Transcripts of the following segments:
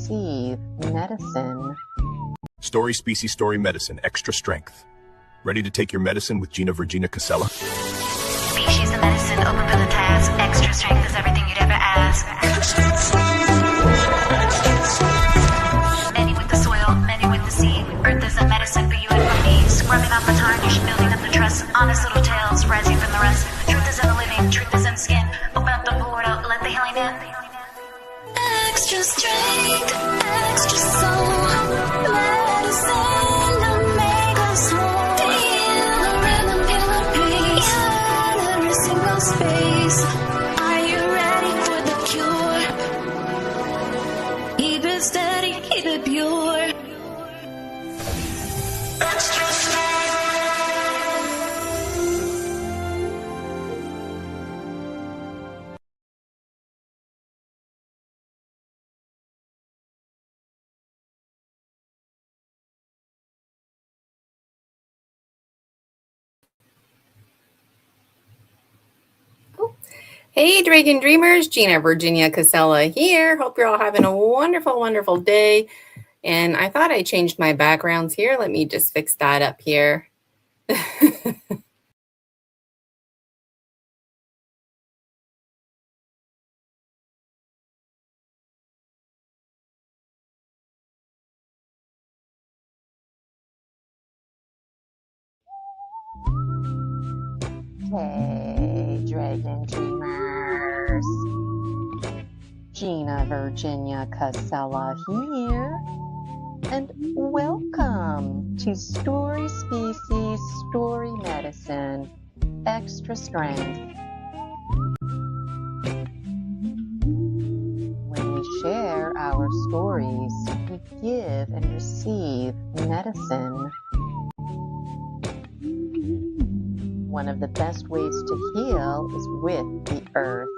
receive medicine. Story Species Story Medicine Extra Strength. Ready to take your medicine with Gina Casella? Species of medicine, open for the task. Extra strength is everything you'd ever ask. Many with the soil, many with the sea. Earth is a medicine for you and for me. Scrubbing off the tarnish, building up the trust. Honest little tales, rising from the rust. Truth is in the living, truth is in the skin. Open up the portal, let the healing in. Extra strength, extra soul. Medicine to make us whole. Feel the rhythm, feel the pace. In every single space. Are you ready for the cure? Keep it steady, keep it pure. Extra strength. Hey, Dragon Dreamers, Gina Casella here. Hope you're all having a wonderful, wonderful day. And I thought I changed my backgrounds here. Let me just fix that up here. Hey, Dragon Dreamers. Gina Casella here. And welcome to Story Species Story Medicine Extra Strength. When we share our stories, we give and receive medicine. One of the best ways to heal is with the earth.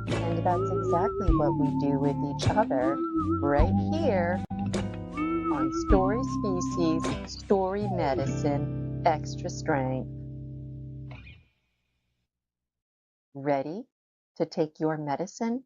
And that's exactly what we do with each other right here on Story Species Story Medicine Extra Strength. Ready to take your medicine?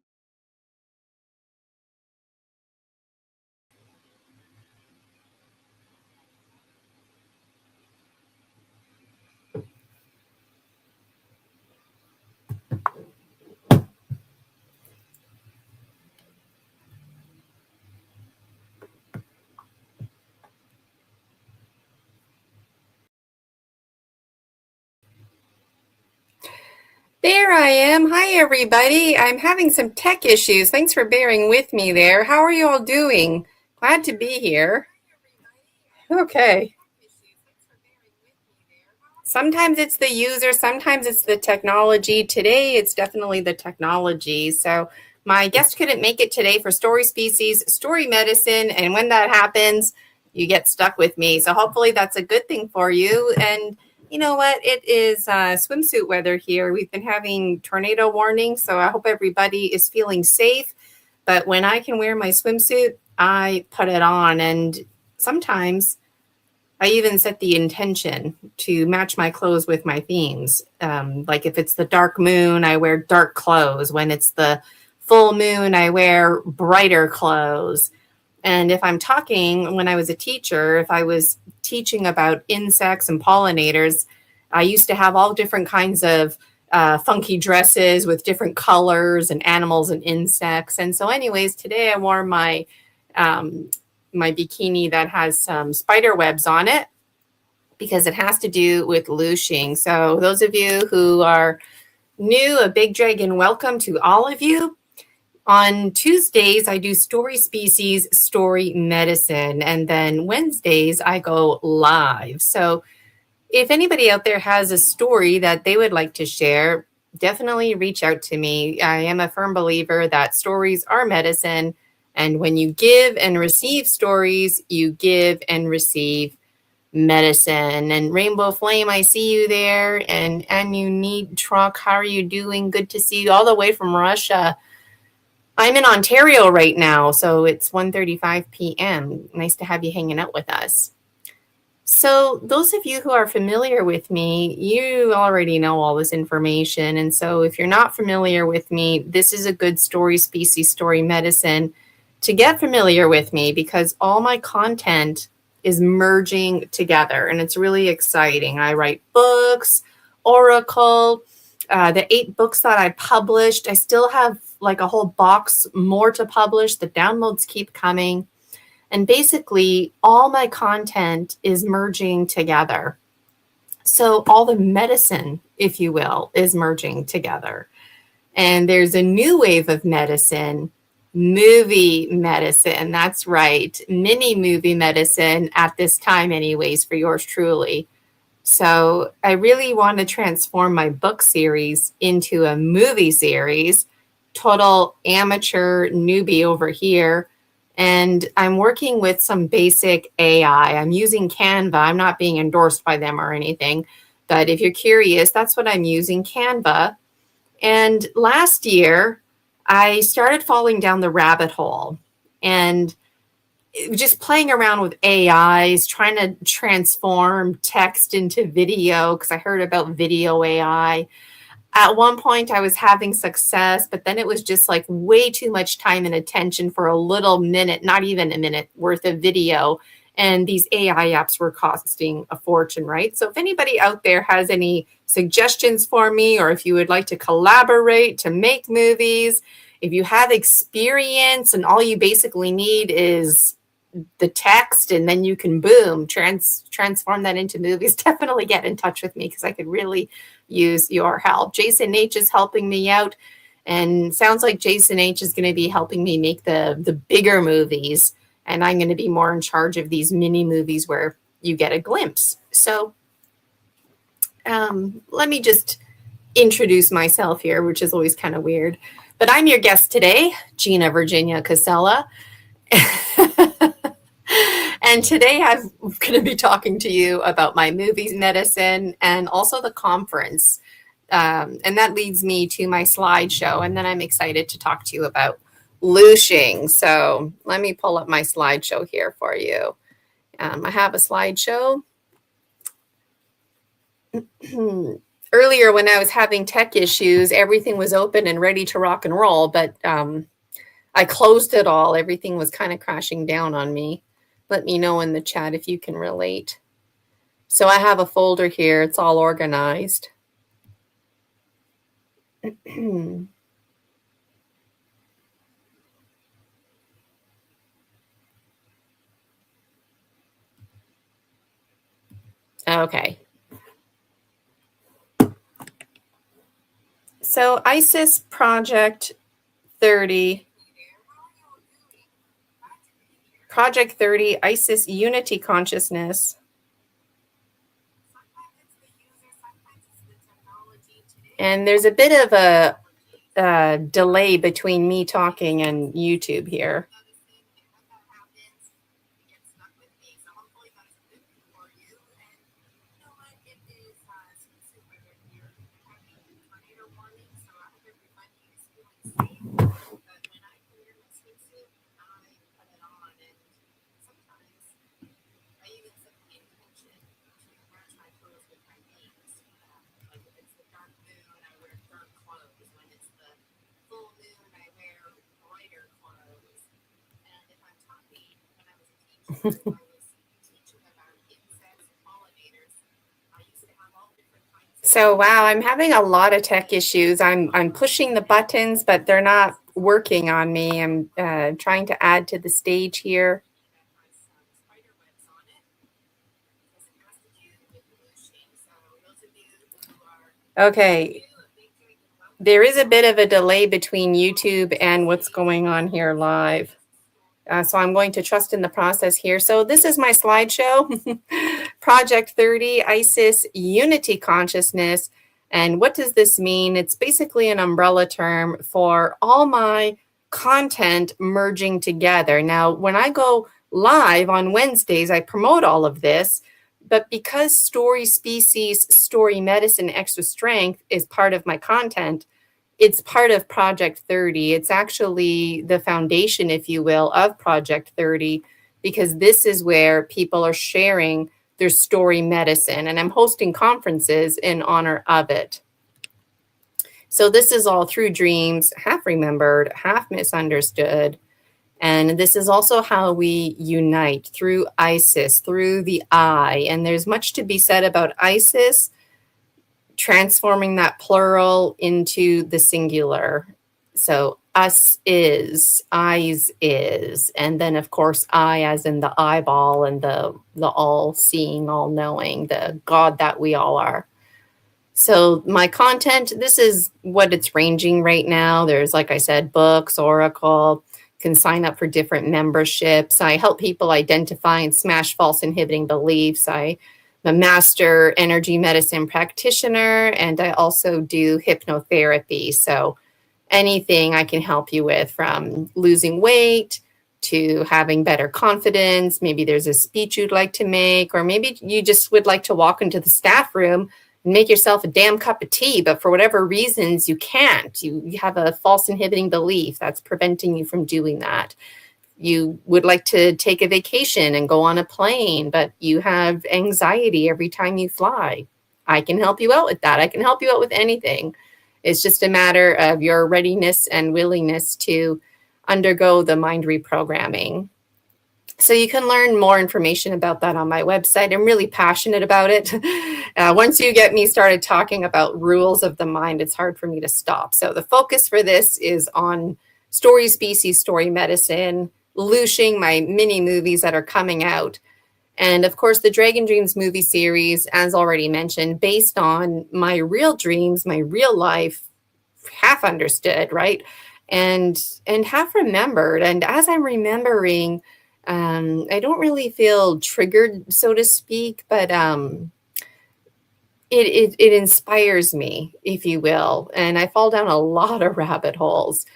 There I am. Hi, everybody. I'm having some tech issues. Thanks for bearing with me there. How are you all doing? Glad to be here. Okay. Sometimes it's the user, sometimes it's the technology. Today, it's definitely the technology. So my guest couldn't make it today for Story Species, Story Medicine. And when that happens, you get stuck with me. So hopefully that's a good thing for you. And you know what? It is swimsuit weather here. We've been having tornado warnings, so I hope everybody is feeling safe. But when I can wear my swimsuit, I put it on. And sometimes I even set the intention to match my clothes with my themes. Like if it's the dark moon, I wear dark clothes. When it's the full moon, I wear brighter clothes. And if I'm talking, when I was a teacher, if I was teaching about insects and pollinators, I used to have all different kinds of funky dresses with different colors and animals and insects. And so anyways, today I wore my my bikini that has some spider webs on it because it has to do with looshing. So those of you who are new, a big dragon welcome to all of you. On Tuesdays, I do Story Species, Story Medicine, and then Wednesdays, I go live. So if anybody out there has a story that they would like to share, definitely reach out to me. I am a firm believer that stories are medicine, and when you give and receive stories, you give and receive medicine. And Rainbow Flame, I see you there, and you need truck. How are you doing? Good to see you all the way from Russia. I'm in Ontario right now, so it's 1:35 p.m. Nice to have you hanging out with us. So those of you who are familiar with me, you already know all this information. And so if you're not familiar with me, this is a good Story Species, Story Medicine. to get familiar with me because all my content is merging together and it's really exciting. I write books, Oracle, the 8 books that I published. I still have like a whole box more to publish. The downloads keep coming. And basically, all my content is merging together. So all the medicine, if you will, is merging together. And there's a new wave of medicine, movie medicine. That's right. Mini movie medicine at this time anyways, for yours truly. So I really want to transform my book series into a movie series. Total amateur newbie over here. And I'm working with some basic AI. I'm using Canva. I'm not being endorsed by them or anything. But if you're curious, that's what I'm using, Canva. And last year, I started falling down the rabbit hole and just playing around with AIs, trying to transform text into video because I heard about video AI. At one point, I was having success, but then it was just like way too much time and attention for a little minute, not even a minute worth of video. And these AI apps were costing a fortune, right? So if anybody out there has any suggestions for me, or if you would like to collaborate to make movies, if you have experience and all you basically need is the text and then you can boom, transform that into movies, definitely get in touch with me because I could really use your help. Jason H is helping me out and sounds like Jason H is going to be helping me make the bigger movies. And I'm going to be more in charge of these mini movies where you get a glimpse. So let me just introduce myself here, which is always kind of weird. But I'm your guest today, Gina Virginia Casella. And today I'm going to be talking to you about my movies medicine and also the conference. And that leads me to my slideshow. And then I'm excited to talk to you about Looshing. So let me pull up my slideshow here for you. I have a slideshow. Earlier when I was having tech issues, everything was open and ready to rock and roll, but I closed it all. Everything was kind of crashing down on me. Let me know in the chat if you can relate. So I have a folder here. It's all organized. Okay. So ISIS Project 30. Project 30, ISIS Unity Consciousness. And there's a bit of a delay between me talking and YouTube here. So wow, I'm having a lot of tech issues. I'm pushing the buttons, but they're not working on me. I'm trying to add to the stage here. Okay. There is a bit of a delay between YouTube and what's going on here live. So I'm going to trust in the process here. So this is my slideshow, Project 30, ISIS Unity Consciousness. And what does this mean? It's basically an umbrella term for all my content merging together. Now, when I go live on Wednesdays, I promote all of this. But because Story Species, Story Medicine, Extra Strength is part of my content, it's part of Project 30. It's actually the foundation, if you will, of Project 30, because this is where people are sharing their story medicine. And I'm hosting conferences in honor of it. So this is all through dreams, half remembered, half misunderstood. And this is also how we unite through Isis, through the I. And there's much to be said about Isis, transforming that plural into the singular. So us is, eyes is, and then of course I as in the eyeball and the all-seeing, all-knowing, the God that we all are. So my content, this is what it's ranging right now. There's, like I said, books, Oracle, can sign up for different memberships. I help people identify and smash false inhibiting beliefs. I'm a master energy medicine practitioner, and I also do hypnotherapy. So anything I can help you with, from losing weight to having better confidence. Maybe there's a speech you'd like to make, or maybe you just would like to walk into the staff room and make yourself a damn cup of tea, but for whatever reasons you can't. You have a false inhibiting belief that's preventing you from doing that. You would like to take a vacation and go on a plane, but you have anxiety every time you fly. I can help you out with that. I can help you out with anything. It's just a matter of your readiness and willingness to undergo the mind reprogramming. So you can learn more information about that on my website. I'm really passionate about it. Once you get me started talking about rules of the mind, it's hard for me to stop. So the focus for this is on story species, story medicine, Looshing, my mini movies that are coming out. And of course, the Dragon Dreams movie series, as already mentioned, based on my real dreams, my real life, half understood, right? And half remembered. And as I'm remembering, I don't really feel triggered, so to speak, but it inspires me, if you will. And I fall down a lot of rabbit holes.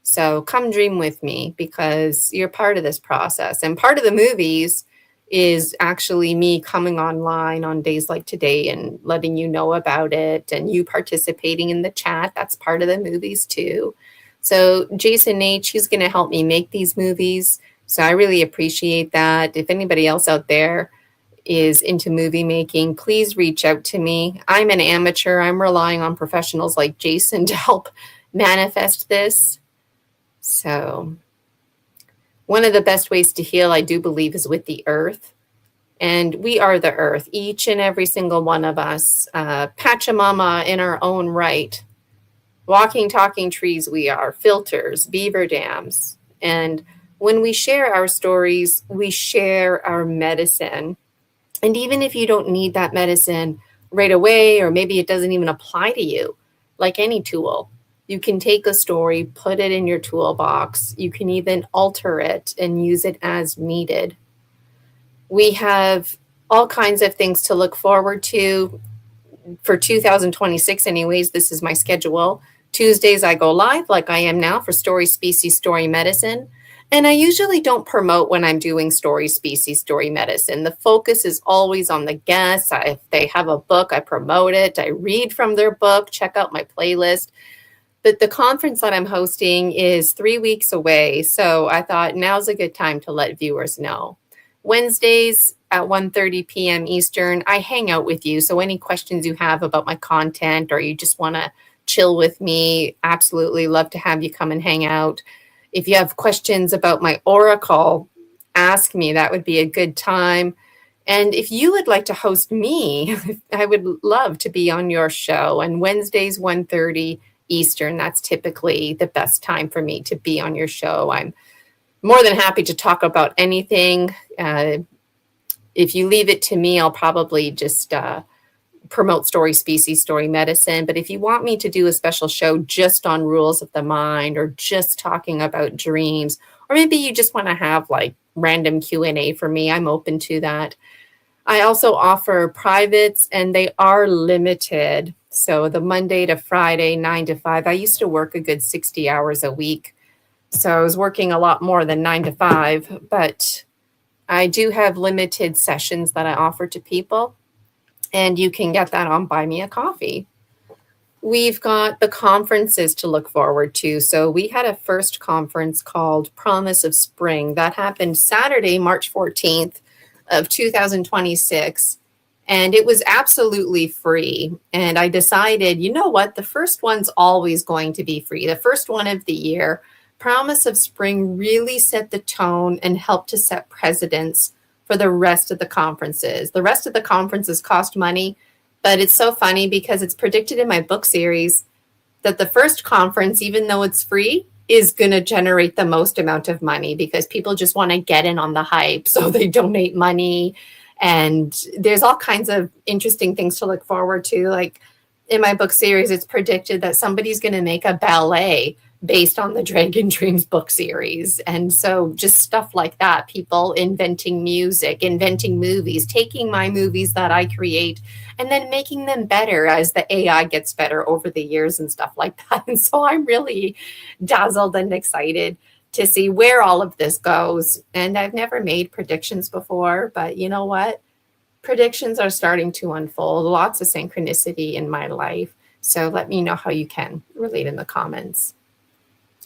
So come dream with me, because you're part of this process. And part of the movies is actually me coming online on days like today and letting you know about it, and you participating in the chat. That's part of the movies too. So Jason H, he's going to help me make these movies. So I really appreciate that. If anybody else out there is into movie making, please reach out to me. I'm an amateur. I'm relying on professionals like Jason to help manifest this. So one of the best ways to heal, I do believe, is with the earth. And we are the earth, each and every single one of us. Pachamama in our own right. Walking, talking trees we are, filters, beaver dams. And when we share our stories, we share our medicine. And even if you don't need that medicine right away, or maybe it doesn't even apply to you, like any tool, you can take a story, put it in your toolbox. You can even alter it and use it as needed. We have all kinds of things to look forward to for 2026 anyways. This is my schedule. Tuesdays I go live, like I am now, for Story Species, Story Medicine. And I usually don't promote when I'm doing Story Species, Story Medicine. The focus is always on the guests. If they have a book, I promote it. I read from their book. Check out my playlist. But the conference that I'm hosting is 3 weeks away. So I thought now's a good time to let viewers know. Wednesdays at 1:30 p.m. Eastern, I hang out with you. So any questions you have about my content, or you just want to chill with me, absolutely love to have you come and hang out. If you have questions about my Oracle, ask me. That would be a good time. And if you would like to host me, I would love to be on your show. And Wednesdays, 1:30 Eastern, that's typically the best time for me to be on your show. I'm more than happy to talk about anything. If you leave it to me, I'll probably just promote Story Species, Story Medicine. But if you want me to do a special show just on rules of the mind, or just talking about dreams, or maybe you just want to have like random Q&A for me, I'm open to that. I also offer privates, and they are limited. So the Monday to Friday, 9 to 5, I used to work a good 60 hours a week. So I was working a lot more than 9 to 5, but I do have limited sessions that I offer to people, and you can get that on Buy Me a Coffee. We've got the conferences to look forward to. So we had a first conference called Promise of Spring. That happened Saturday, March 14th of 2026. And it was absolutely free. And I decided, you know what? The first one's always going to be free. The first one of the year. Promise of Spring really set the tone and helped to set precedents for the rest of the conferences. The rest of the conferences cost money, but it's so funny because it's predicted in my book series that the first conference, even though it's free, is going to generate the most amount of money because people just want to get in on the hype. So they donate money. And there's all kinds of interesting things to look forward to. Like in my book series, it's predicted that somebody's going to make a ballet based on the Dragon Dreams book series. And so just stuff like that, people inventing music, inventing movies, taking my movies that I create and then making them better as the AI gets better over the years and stuff like that. And so I'm really dazzled and excited to see where all of this goes. And I've never made predictions before, but you know what? Predictions are starting to unfold. Lots of synchronicity in my life. So let me know how you can relate in the comments.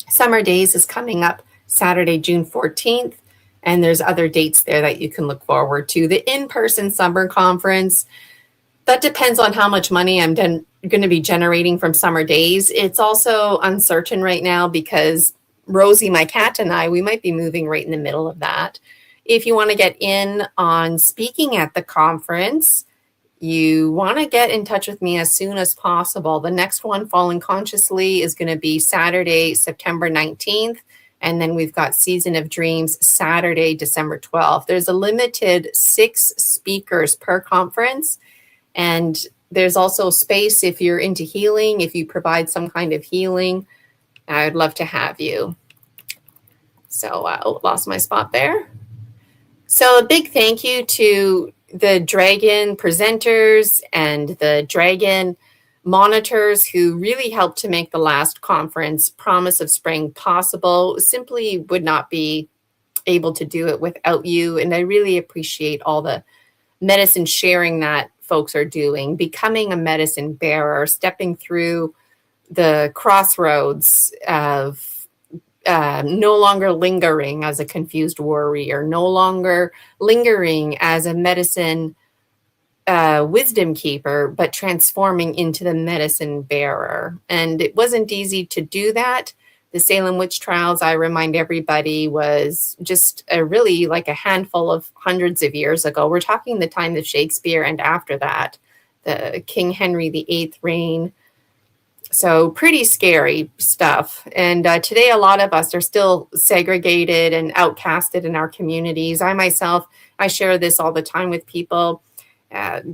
Summer Days is coming up Saturday, June 14th, and there's other dates there that you can look forward to. The in-person summer conference, that depends on how much money I'm going to be generating from Summer Days. It's also uncertain right now because Rosie, my cat, and I, we might be moving right in the middle of that. If you want to get in on speaking at the conference, you want to get in touch with me as soon as possible. The next one, Falling Consciously, is going to be Saturday, September 19th. And then we've got Season of Dreams, Saturday, December 12th. There's a limited 6 speakers per conference. And there's also space if you're into healing, if you provide some kind of healing. I would love to have you. So, lost my spot there. So a big thank you to the Dragon presenters and the Dragon monitors who really helped to make the last conference, Promise of Spring, possible. Simply would not be able to do it without you. And I really appreciate all the medicine sharing that folks are doing, becoming a medicine bearer, stepping through the crossroads of no longer lingering as a confused warrior, no longer lingering as a medicine wisdom keeper, but transforming into the medicine bearer. And it wasn't easy to do that. The Salem witch trials, I remind everybody, was just really like a handful of hundreds of years ago. We're talking the time of Shakespeare and after that, the King Henry VIII reign. So pretty scary stuff. And today, a lot of us are still segregated and outcasted in our communities. I myself, I share this all the time with people.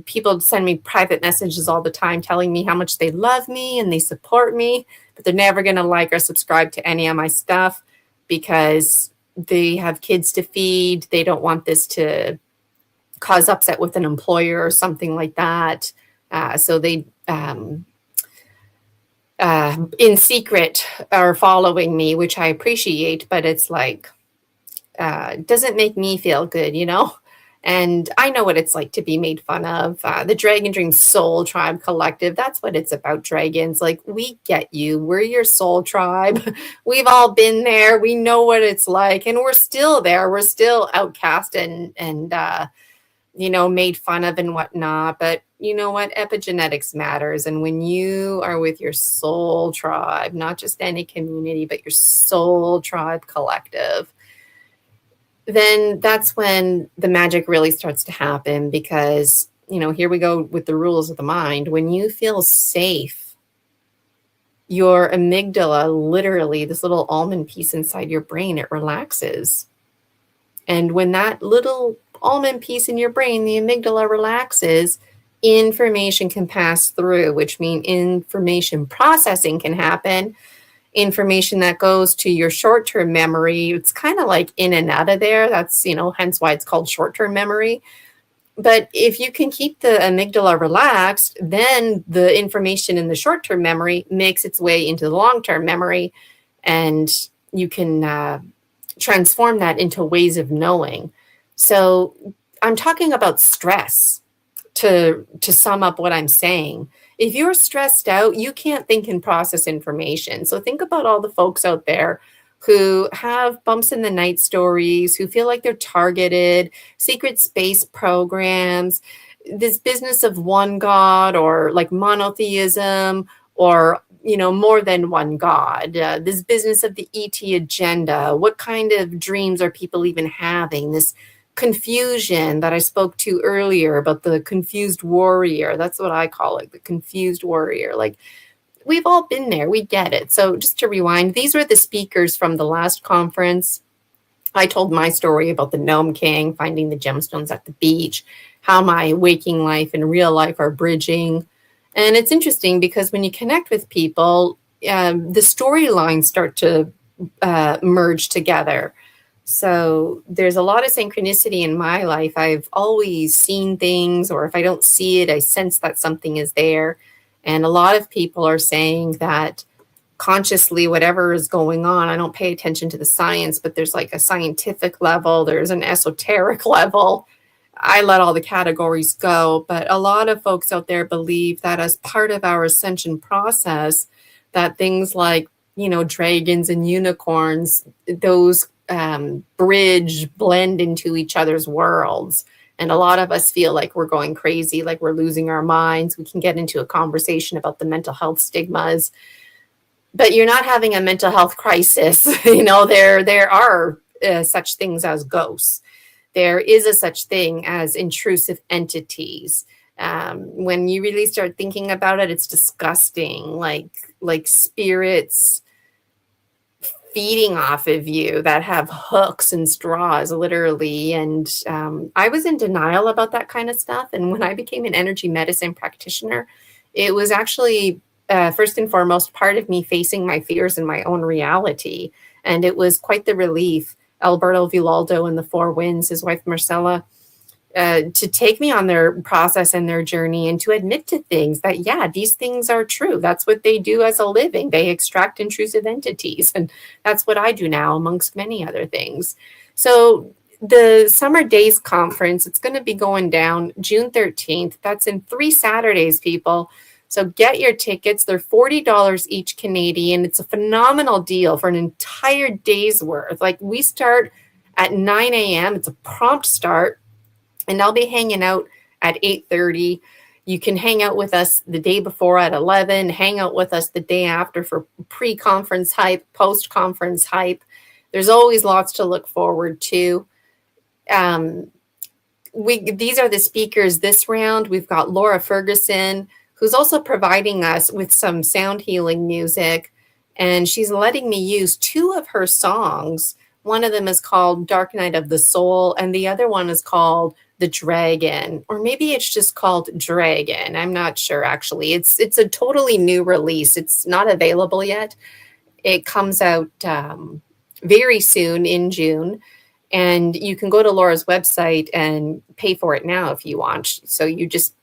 People send me private messages all the time telling me how much they love me and they support me, but they're never going to like or subscribe to any of my stuff because they have kids to feed. They don't want this to cause upset with an employer or something like that. So they... in secret are following me, which I appreciate, but it's like, doesn't make me feel good, you know? And I know what it's like to be made fun of. The Dragon Dream Soul Tribe Collective, that's what it's about, dragons. Like, we get you. We're your soul tribe. We've all been there. We know what it's like. And we're still there. We're still outcast and you know, made fun of and whatnot. But you know what? Epigenetics matters. And when you are with your soul tribe, not just any community, but your soul tribe collective, then that's when the magic really starts to happen. Because, you know, here we go with the rules of the mind. When you feel safe, your amygdala, literally this little almond piece inside your brain, it relaxes. And when that little almond piece in your brain, the amygdala, relaxes, information can pass through, which means information processing can happen. Information that goes to your short-term memory, it's kind of like in and out of there. That's, you know, hence why it's called short-term memory. But if you can keep the amygdala relaxed, then the information in the short-term memory makes its way into the long-term memory, and you can transform that into ways of knowing. So I'm talking about stress to sum up what I'm saying. If you're stressed out, you can't think and process information. So think about all the folks out there who have bumps in the night stories, who feel like they're targeted, secret space programs, this business of one God or like monotheism, or, more than one God, this business of the ET agenda. What kind of dreams are people even having? This confusion that I spoke to earlier about the confused warrior. That's what I call it, the confused warrior. Like, we've all been there. We get it. So just to rewind, these were the speakers from the last conference. I told my story about the Gnome King, finding the gemstones at the beach, how my waking life and real life are bridging. And it's interesting because when you connect with people, the storylines start to merge together. So there's a lot of synchronicity in my life. I've always seen things, or if I don't see it, I sense that something is there. And a lot of people are saying that consciously, whatever is going on, I don't pay attention to the science, but there's like a scientific level, there's an esoteric level. I let all the categories go, but a lot of folks out there believe that as part of our ascension process, that things like, dragons and unicorns, those blend into each other's worlds. And a lot of us feel like we're going crazy, like we're losing our minds. We can get into a conversation about the mental health stigmas, but you're not having a mental health crisis. There are such things as ghosts. There is a such thing as intrusive entities. When you really start thinking about it, it's disgusting, like spirits feeding off of you that have hooks and straws, literally. And I was in denial about that kind of stuff. And when I became an energy medicine practitioner, it was actually first and foremost part of me facing my fears and my own reality. And it was quite the relief. Alberto Villaldo and the Four Winds, his wife Marcella, to take me on their process and their journey, and to admit to things that, yeah, these things are true. That's what they do as a living. They extract intrusive entities. And that's what I do now, amongst many other things. So the Summer Days Conference, it's going to be going down June 13th. That's in 3 Saturdays, people. So get your tickets. They're $40 each Canadian. It's a phenomenal deal for an entire day's worth. Like, we start at 9 a.m. It's a prompt start. And I'll be hanging out at 8:30. You can hang out with us the day before at 11, hang out with us the day after for pre-conference hype, post-conference hype. There's always lots to look forward to. These are the speakers this round. We've got Laura Ferguson, who's also providing us with some sound healing music. And she's letting me use 2 of her songs. One of them is called Dark Night of the Soul, and the other one is called The Dragon, or maybe it's just called Dragon. I'm not sure, actually. It's a totally new release. It's not available yet. It comes out very soon in June, and you can go to Laura's website and pay for it now if you want. So you just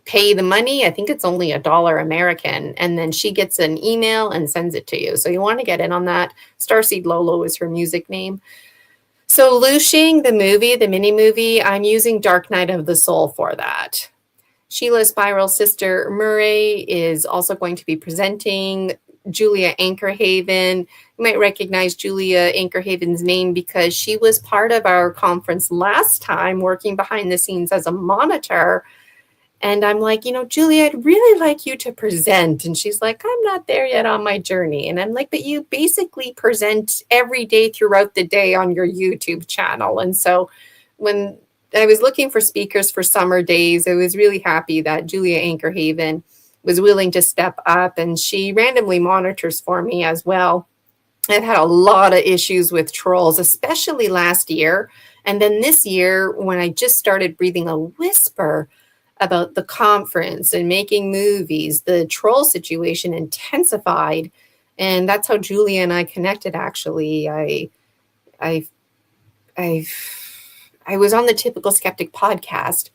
pay the money. I think it's only $1 American, and then she gets an email and sends it to you. So you want to get in on that. Starseed Lolo is her music name. So Looshing, the movie, the mini movie, I'm using Dark Night of the Soul for that. Sheila Spiral's sister Murray is also going to be presenting. Julia Anchorhaven. You might recognize Julia Anchorhaven's name because she was part of our conference last time, working behind the scenes as a monitor. And I'm like, Julia, I'd really like you to present. And she's like, I'm not there yet on my journey. And I'm like, but you basically present every day throughout the day on your YouTube channel. And so when I was looking for speakers for Summer Days, I was really happy that Julia Anchorhaven was willing to step up, and she randomly monitors for me as well. I've had a lot of issues with trolls, especially last year. And then this year, when I just started breathing a whisper about the conference and making movies, the troll situation intensified. And that's how Julia and I connected, actually. I was on the Typical Skeptic podcast,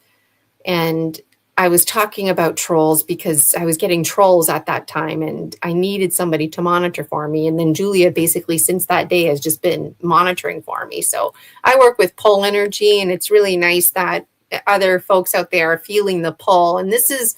and I was talking about trolls because I was getting trolls at that time, and I needed somebody to monitor for me. And then Julia basically since that day has just been monitoring for me. So I work with pull energy, and it's really nice that other folks out there are feeling the pull. And this is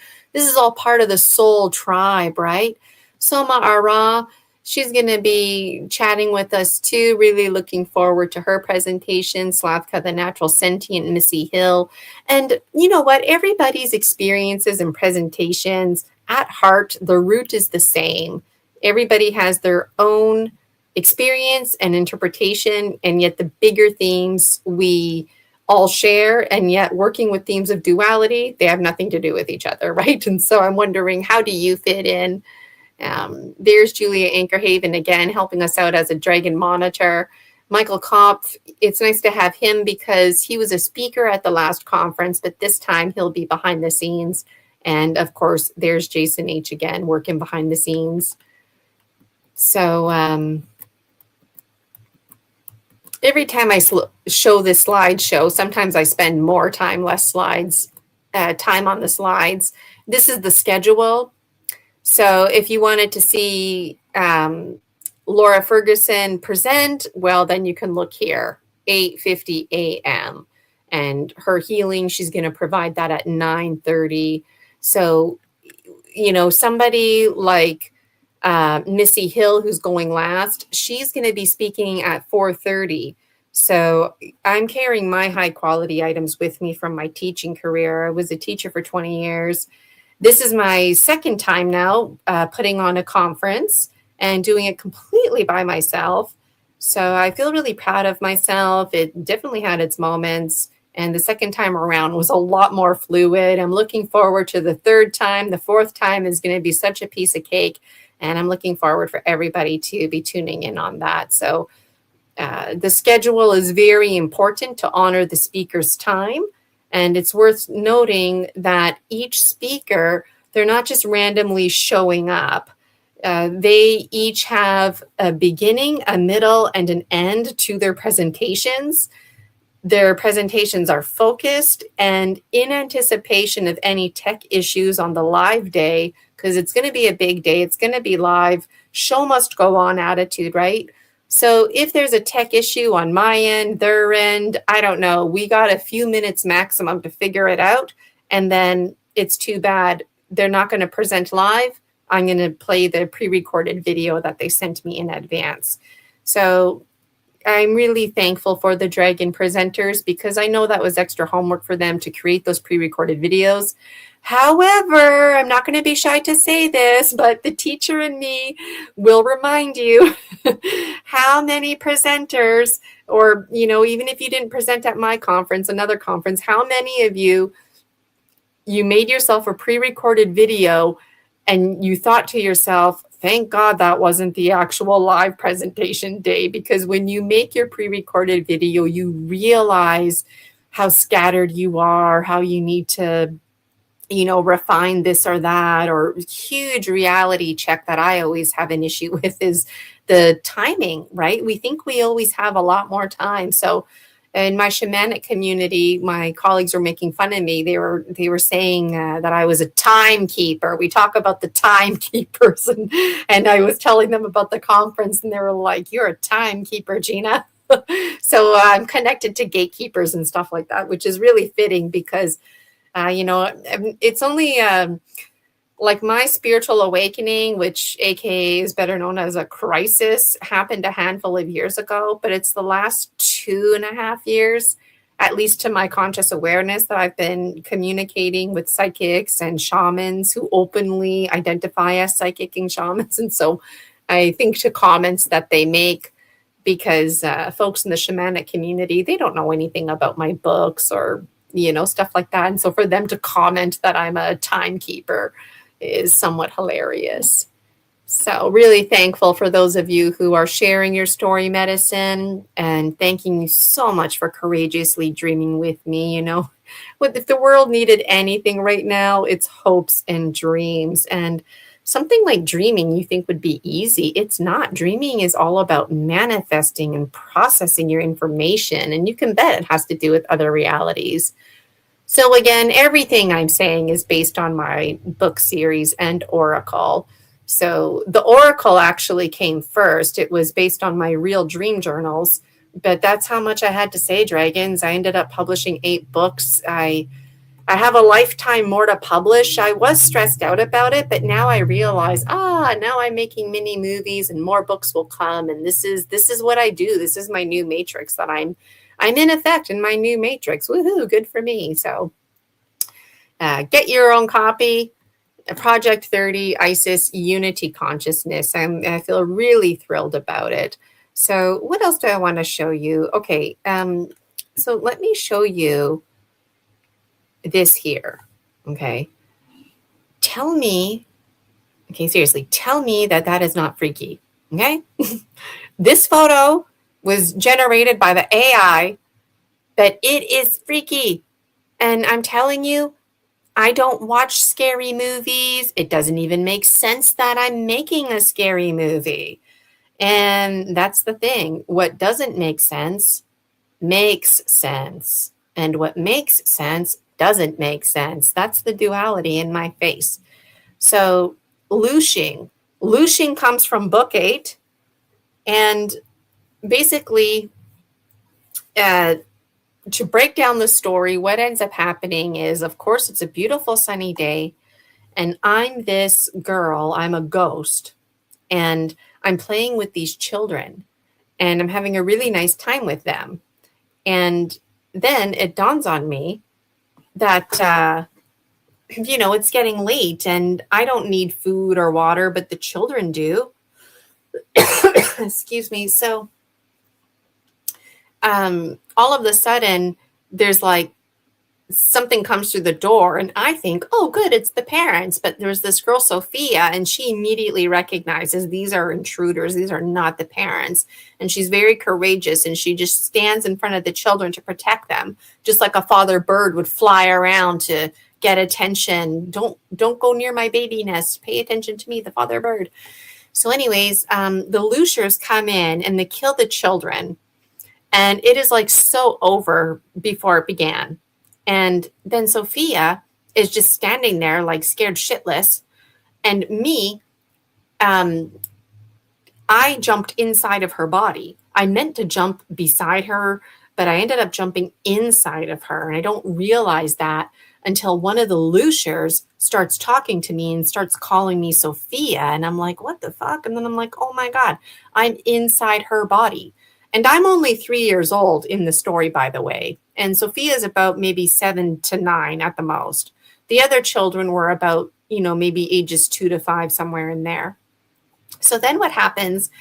all part of the soul tribe, right? Soma Ara, she's going to be chatting with us too. Really looking forward to her presentation. Slavka, the Natural Sentient, Missy Hill. And you know what? Everybody's experiences and presentations at heart, the root is the same. Everybody has their own experience and interpretation, and yet the bigger themes we all share, and yet working with themes of duality, they have nothing to do with each other, right? And so I'm wondering, how do you fit in? There's Julia Ankerhaven again, helping us out as a dragon monitor. Michael Kopf, it's nice to have him because he was a speaker at the last conference, but this time he'll be behind the scenes. And of course, there's Jason H again, working behind the scenes. So every time I show this slideshow, sometimes I spend more time, less slides, time on the slides. This is the schedule. So if you wanted to see Laura Ferguson present, well, then you can look here, 8:50 a.m. And her healing, she's going to provide that at 9:30. So, you know, somebody like Missy Hill, who's going last, she's going to be speaking at 4:30. So I'm carrying my high quality items with me from my teaching career. I was a teacher for 20 years. This is my second time now putting on a conference and doing it completely by myself. So I feel really proud of myself. It definitely had its moments. And the second time around was a lot more fluid. I'm looking forward to the third time. The fourth time is going to be such a piece of cake. And I'm looking forward for everybody to be tuning in on that. So the schedule is very important to honor the speaker's time. And it's worth noting that each speaker, they're not just randomly showing up. They each have a beginning, a middle, and an end to their presentations. Their presentations are focused and in anticipation of any tech issues on the live day, because it's going to be a big day. It's going to be live. Show must go on attitude, right? So if there's a tech issue on my end, their end, I don't know, we got a few minutes maximum to figure it out. And then it's too bad. They're not going to present live. I'm going to play the pre-recorded video that they sent me in advance. So I'm really thankful for the Dragon presenters because I know that was extra homework for them to create those pre-recorded videos. However, I'm not going to be shy to say this, but the teacher in me will remind you how many presenters, or, you know, even if you didn't present at my conference, another conference, how many of you made yourself a pre-recorded video and you thought to yourself, thank God that wasn't the actual live presentation day, because when you make your pre-recorded video, you realize how scattered you are, how you need to, you know, refine this or that. Or huge reality check that I always have an issue with is the timing, right? We think we always have a lot more time. So in my shamanic community, my colleagues were making fun of me. They were saying that I was a timekeeper. We talk about the timekeepers, and I was telling them about the conference, and they were like, "You're a timekeeper, Gina." So I'm connected to gatekeepers and stuff like that, which is really fitting because, you know, it's only like my spiritual awakening, which AKA is better known as a crisis, happened a handful of years ago, but it's the last 2.5 years, at least to my conscious awareness, that I've been communicating with psychics and shamans who openly identify as psychic and shamans. And so I think to comments that they make, because folks in the shamanic community, they don't know anything about my books or, you know, stuff like that. And so for them to comment that I'm a timekeeper is somewhat hilarious. So really thankful for those of you who are sharing your story medicine, and thanking you so much for courageously dreaming with me. You know, if the world needed anything right now, it's hopes and dreams. And something like dreaming you think would be easy. It's not. Dreaming is all about manifesting and processing your information. And you can bet it has to do with other realities. So again, everything I'm saying is based on my book series and Oracle. So the Oracle actually came first. It was based on my real dream journals, but that's how much I had to say, Dragons. I ended up publishing 8 books. I have a lifetime more to publish. I was stressed out about it, but now I realize, now I'm making mini movies and more books will come. And this is what I do. This is my new matrix that I'm in effect in my new matrix. Woohoo, good for me. So get your own copy. Project 30, ISIS, Unity Consciousness. I feel really thrilled about it. So what else do I want to show you? Okay, so let me show you this here, okay? Tell me, okay, seriously, tell me that that is not freaky, okay? This photo was generated by the AI, but it is freaky. And I'm telling you, I don't watch scary movies. It doesn't even make sense that I'm making a scary movie. And that's the thing. What doesn't make sense makes sense. And what makes sense doesn't make sense. That's the duality in my face. So Looshing. Looshing comes from book 8. And basically, to break down the story, what ends up happening is, of course, it's a beautiful sunny day. And I'm this girl, I'm a ghost. And I'm playing with these children. And I'm having a really nice time with them. And then it dawns on me that, it's getting late and I don't need food or water, but the children do. Excuse me. So all of a sudden, there's like something comes through the door and I think, oh, good, it's the parents. But there's this girl, Sophia, and she immediately recognizes these are intruders. These are not the parents. And she's very courageous and she just stands in front of the children to protect them, just like a father bird would fly around to get attention. Don't go near my baby nest. Pay attention to me, the father bird. So anyways, the Looshers come in and they kill the children. And it is like so over before it began. And then Sophia is just standing there like scared shitless. And me, I jumped inside of her body. I meant to jump beside her, but I ended up jumping inside of her. And I don't realize that until one of the Looshers starts talking to me and starts calling me Sophia. And I'm like, what the fuck? And then I'm like, oh my God, I'm inside her body. And I'm only 3 years old in the story, by the way. And Sophia's about maybe 7 to 9 at the most. The other children were about, maybe ages 2 to 5, somewhere in there. So then what happens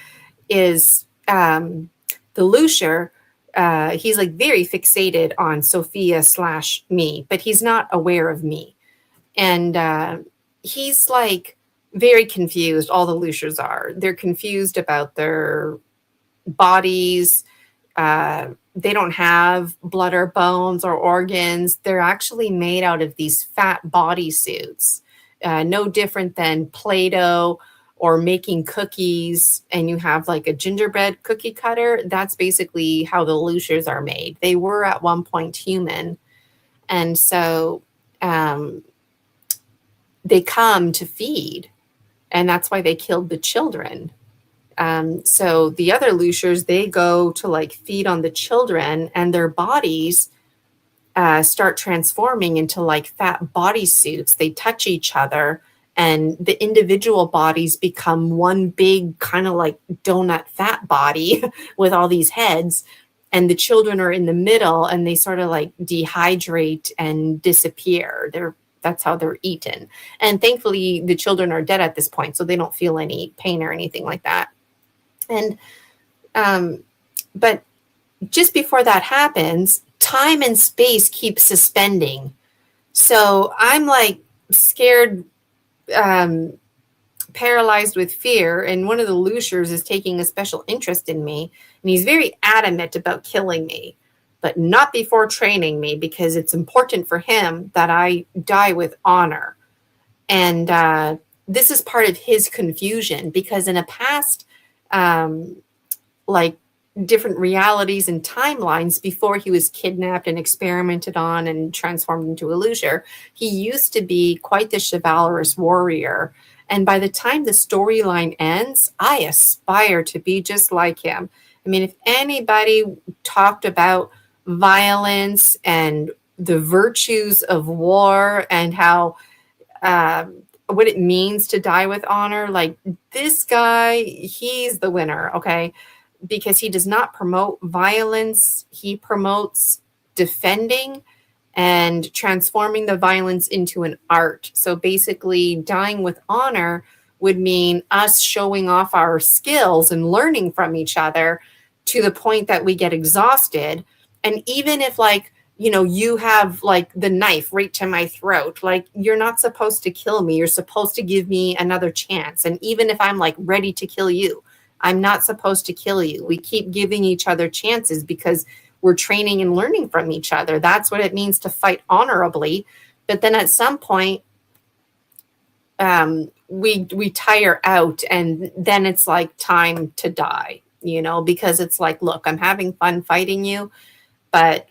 is the Loosher, he's like very fixated on Sophia/me, but he's not aware of me. And he's like very confused. All the Looshers are. They're confused about their bodies. They don't have blood or bones or organs. They're actually made out of these fat bodysuits, no different than Play-Doh or making cookies. And you have like a gingerbread cookie cutter. That's basically how the Looshers are made. They were at one point human. And so they come to feed. And that's why they killed the children. So the other Looshers, they go to like feed on the children and their bodies start transforming into like fat bodysuits. They touch each other and the individual bodies become one big kind of like donut fat body with all these heads. And the children are in the middle and they sort of like dehydrate and disappear. That's how they're eaten. And thankfully the children are dead at this point, so they don't feel any pain or anything like that. And, but just before that happens, time and space keep suspending. So I'm like scared, paralyzed with fear. And one of the Looshers is taking a special interest in me. And he's very adamant about killing me, but not before training me, because it's important for him that I die with honor. And this is part of his confusion, because in a past, like different realities and timelines before he was kidnapped and experimented on and transformed into a Loosher, he used to be quite the chivalrous warrior. And by the time the storyline ends, I aspire to be just like him. I mean, if anybody talked about violence and the virtues of war and how what it means to die with honor, like this guy, he's the winner, okay? Because he does not promote violence. He promotes defending and transforming the violence into an art. So basically, dying with honor would mean us showing off our skills and learning from each other to the point that we get exhausted. And even if, like, you know, you have like the knife right to my throat, like, you're not supposed to kill me. You're supposed to give me another chance. And even if I'm like ready to kill you, I'm not supposed to kill you. We keep giving each other chances because we're training and learning from each other. That's what it means to fight honorably. But then at some point, we tire out, and then it's like time to die, you know, because it's like, look, I'm having fun fighting you, but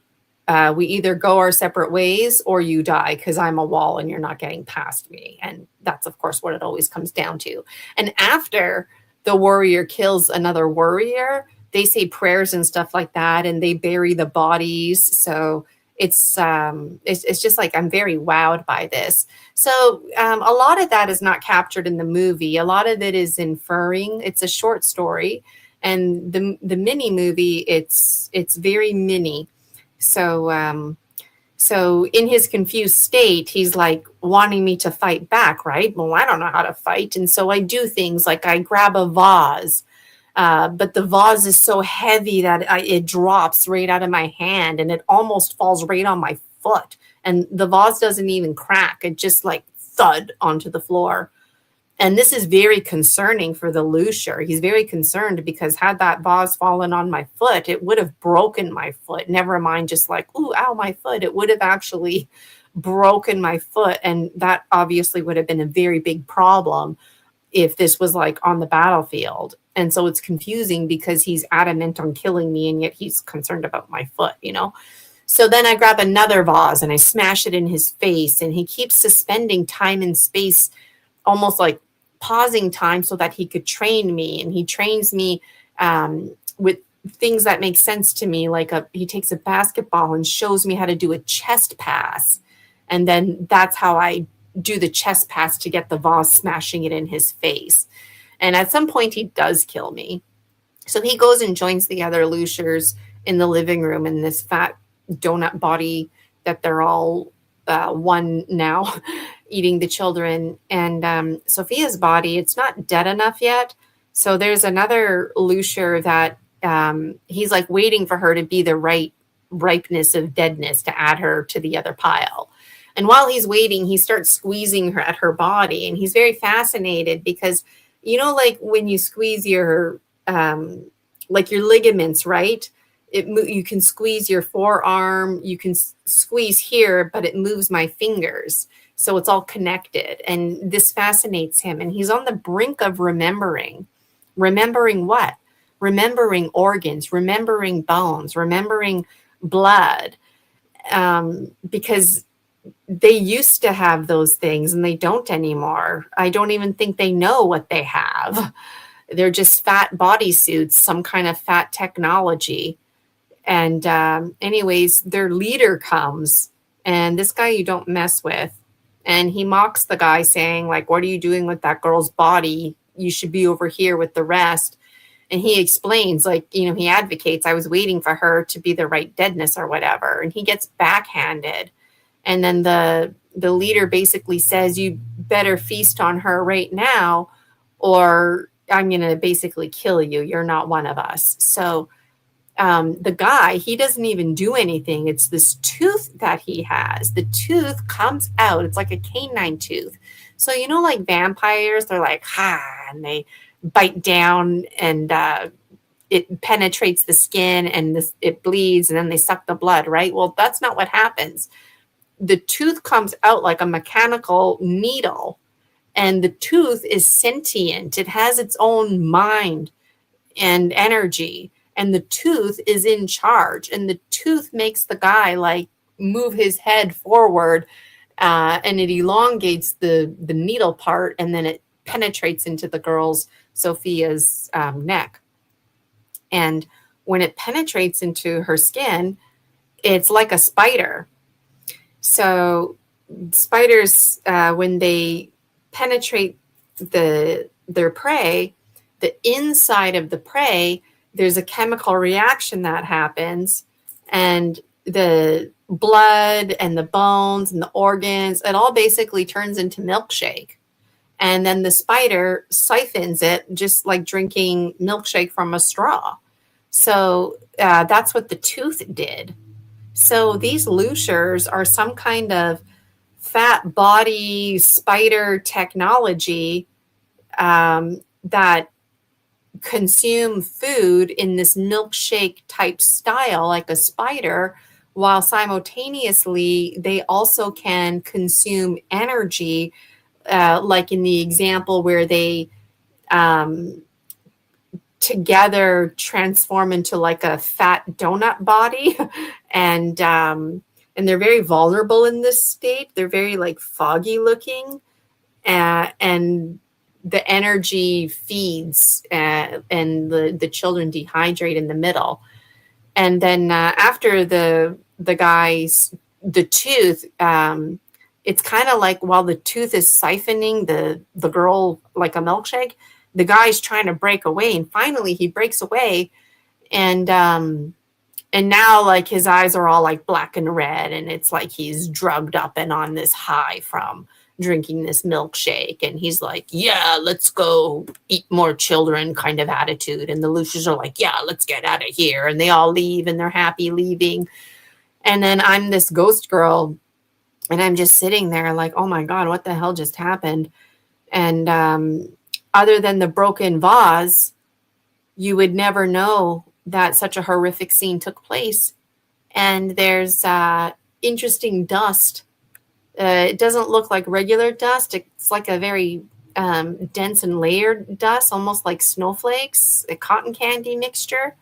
we either go our separate ways or you die because I'm a wall and you're not getting past me. And that's, of course, what it always comes down to. And after the warrior kills another warrior, they say prayers and stuff like that, and they bury the bodies. So it's just like, I'm very wowed by this. So a lot of that is not captured in the movie. A lot of it is inferring. It's a short story, and the mini movie, it's very mini. So so in his confused state, he's like wanting me to fight back, right? Well, I don't know how to fight, and so I do things like I grab a vase. But the vase is so heavy that it drops right out of my hand, and it almost falls right on my foot. And the vase doesn't even crack. It just like thud onto the floor. And this is very concerning for the loosher. He's very concerned because had that vase fallen on my foot, it would have broken my foot. Never mind just like, ooh, ow, my foot. It would have actually broken my foot. And that obviously would have been a very big problem if this was like on the battlefield. And so it's confusing because he's adamant on killing me, and yet he's concerned about my foot, you know? So then I grab another vase and I smash it in his face, and he keeps suspending time and space, almost like pausing time so that he could train me. And he trains me with things that make sense to me. Like he takes a basketball and shows me how to do a chest pass. And then that's how I do the chest pass to get the vase, smashing it in his face. And at some point he does kill me. So he goes and joins the other looshers in the living room in this fat donut body that they're all one now, eating the children. And Sophia's body, it's not dead enough yet. So there's another loosher that he's like waiting for her to be the right ripeness of deadness to add her to the other pile. And while he's waiting, he starts squeezing her at her body. And he's very fascinated because, you know, like when you squeeze your, like your ligaments, right? You can squeeze your forearm, you can squeeze here, but it moves my fingers. So it's all connected. And this fascinates him. And he's on the brink of remembering. Remembering what? Remembering organs, remembering bones, remembering blood. Because they used to have those things and they don't anymore. I don't even think they know what they have. They're just fat bodysuits, some kind of fat technology. And anyways, their leader comes, and this guy you don't mess with. And he mocks the guy saying, like, what are you doing with that girl's body? You should be over here with the rest. And he explains, like, you know, he advocates, I was waiting for her to be the right deadness or whatever. And he gets backhanded. And then the leader basically says, you better feast on her right now, or I'm going to basically kill you. You're not one of us. So the guy, he doesn't even do anything. It's this tooth that he has. The tooth comes out. It's like a canine tooth. So, you know, like vampires, they're like, ha, and they bite down, and it penetrates the skin, and it bleeds, and then they suck the blood, right? Well, that's not what happens. The tooth comes out like a mechanical needle, and the tooth is sentient. It has its own mind and energy, and the tooth is in charge, and the tooth makes the guy like move his head forward, and it elongates the needle part, and then it penetrates into the girl's, Sophia's, neck. And when it penetrates into her skin, it's like a spider. So spiders, when they penetrate their prey, the inside of the prey, there's a chemical reaction that happens, and the blood and the bones and the organs, it all basically turns into milkshake. And then the spider siphons it just like drinking milkshake from a straw. So that's what the tooth did. So these Looshers are some kind of fat body spider technology that consume food in this milkshake type style, like a spider, while simultaneously they also can consume energy, like in the example where they together transform into like a fat donut body. And they're very vulnerable in this state. They're very like foggy looking, and the energy feeds, and the children dehydrate in the middle. And then after the tooth, it's kind of like while the tooth is siphoning the girl like a milkshake, the guy's trying to break away, and finally he breaks away, and now like his eyes are all like black and red, and it's like he's drugged up and on this high from drinking this milkshake, and he's like, yeah, let's go eat more children kind of attitude. And the Looshers are like, yeah, let's get out of here. And they all leave, and they're happy leaving. And then I'm this ghost girl, and I'm just sitting there like, oh my God, what the hell just happened? And other than the broken vase, you would never know that such a horrific scene took place. And there's interesting dust. It doesn't look like regular dust. It's like a very dense and layered dust, almost like snowflakes, a cotton candy mixture.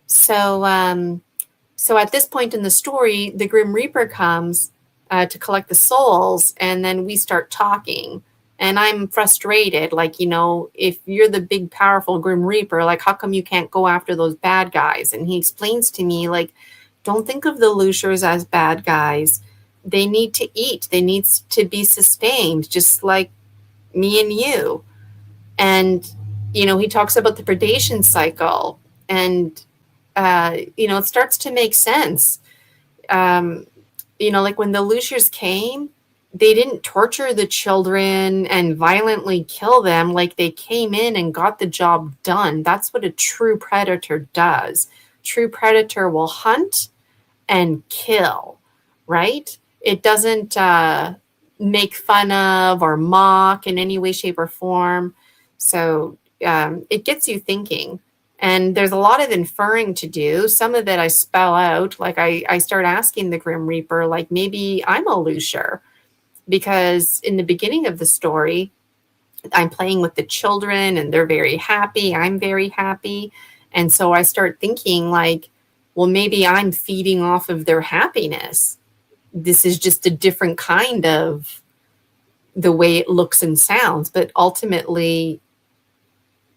So at this point in the story, the Grim Reaper comes to collect the souls, and then we start talking. And I'm frustrated, like, you know, if you're the big, powerful Grim Reaper, like, how come you can't go after those bad guys? And he explains to me, like, don't think of the Looshers as bad guys. They need to eat. They need to be sustained, just like me and you. And, you know, he talks about the predation cycle. And, you know, it starts to make sense. You know, like when the Looshers came, they didn't torture the children and violently kill them. Like they came in and got the job done. That's what a true predator does. True predator will hunt and kill, right? It doesn't make fun of or mock in any way, shape, or form. So it gets you thinking. And there's a lot of inferring to do. Some of it I spell out. Like I start asking the Grim Reaper, like maybe I'm a Loosher. Because in the beginning of the story, I'm playing with the children and they're very happy. I'm very happy. And so I start thinking like, well, maybe I'm feeding off of their happiness. This is just a different kind of the way it looks and sounds, but ultimately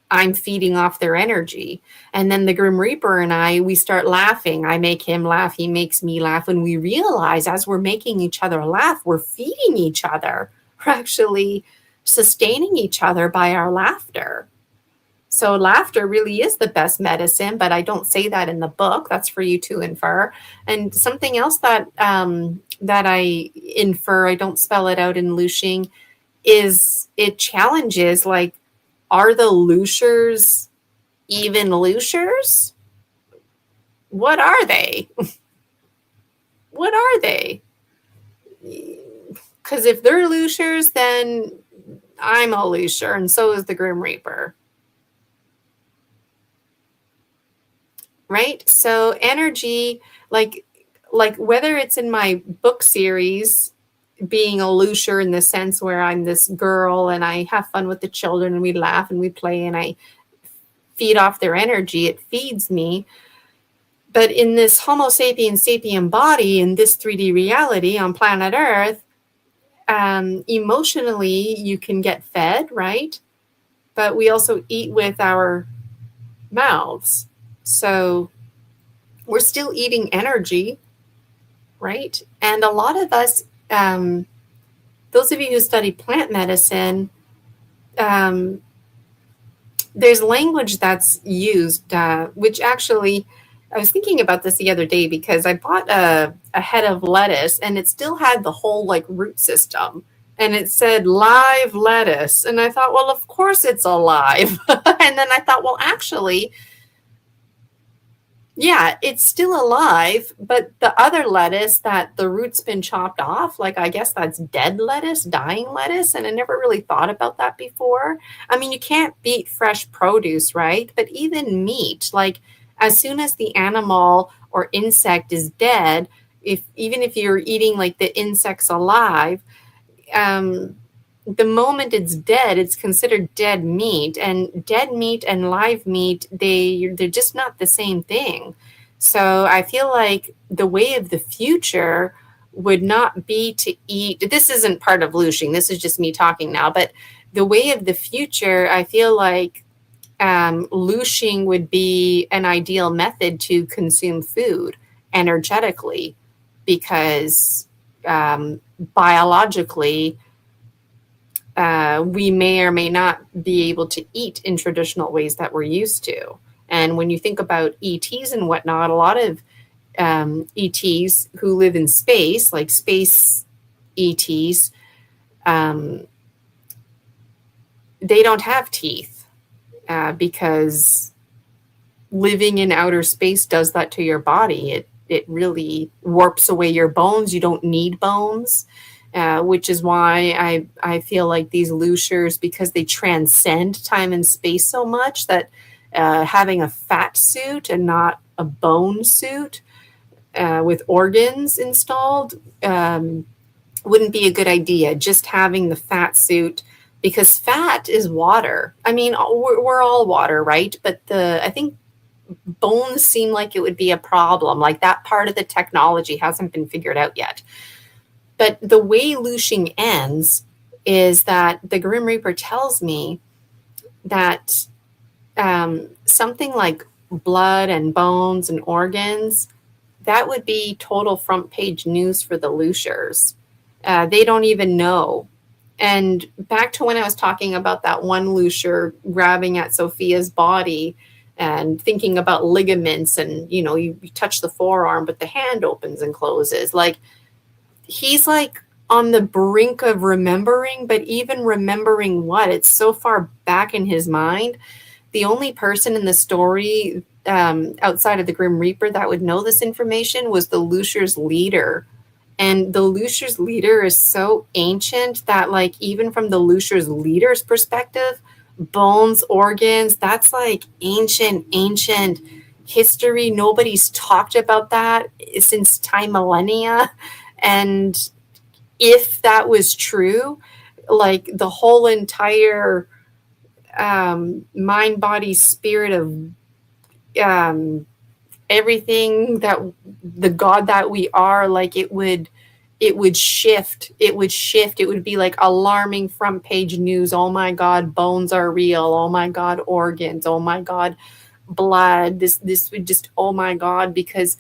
I'm feeding off their energy. And then the Grim Reaper and we start laughing. I make him laugh. He makes me laugh. And we realize as we're making each other laugh, we're feeding each other. We're actually sustaining each other by our laughter. So laughter really is the best medicine, but I don't say that in the book. That's for you to infer. And something else that I infer, I don't spell it out in Looshing, is it challenges, like, are the Looshers even Looshers? What are they? What are they? Because if they're Looshers, then I'm a Loosher, and so is the Grim Reaper. Right? So energy, like whether it's in my book series, being a Loosher in the sense where I'm this girl and I have fun with the children and we laugh and we play and I feed off their energy, it feeds me. But in this Homo sapiens sapien body, in this 3D reality on planet Earth, emotionally you can get fed, right? But we also eat with our mouths. So we're still eating energy, right? And a lot of us, those of you who study plant medicine, there's language that's used, which actually I was thinking about this the other day because I bought a head of lettuce and it still had the whole like root system and it said live lettuce. And I thought, well, of course it's alive. And then I thought, well, actually, yeah, it's still alive, but the other lettuce that the root's been chopped off, like I guess that's dead lettuce, dying lettuce, and I never really thought about that before. I mean, you can't beat fresh produce, right? But even meat, like as soon as the animal or insect is dead, if even if you're eating like the insects alive, um, the moment it's dead, it's considered dead meat, and dead meat and live meat, they're just not the same thing. So I feel like the way of the future would not be to eat. This isn't part of Looshing. This is just me talking now. But the way of the future, I feel like Looshing would be an ideal method to consume food energetically, because biologically, we may or may not be able to eat in traditional ways that we're used to. And when you think about ETs and whatnot, a lot of ETs who live in space, like space ETs, they don't have teeth because living in outer space does that to your body. It really warps away your bones. You don't need bones. Which is why I feel like these Looshers, because they transcend time and space so much, that having a fat suit and not a bone suit with organs installed wouldn't be a good idea. Just having the fat suit, because fat is water. I mean, we're all water, right? But I think bones seem like it would be a problem. Like that part of the technology hasn't been figured out yet. But the way Looshing ends is that the Grim Reaper tells me that something like blood and bones and organs, that would be total front page news for the Looshers. They don't even know. And back to when I was talking about that one Loosher grabbing at Sophia's body and thinking about ligaments, and you touch the forearm, but the hand opens and closes. Like, he's like on the brink of remembering, but even remembering what? It's so far back in his mind. The only person in the story outside of the Grim Reaper that would know this information was the Looshers leader. And the Looshers leader is so ancient that, like, even from the Looshers leader's perspective, bones, organs, that's like ancient history. Nobody's talked about that since time millennia. And if that was true, like the whole entire mind, body, spirit of everything, that the God that we are, like it would shift. It would be like alarming front page news. Oh my God, bones are real. Oh my God, organs. Oh my God, blood. This would just, oh my God, because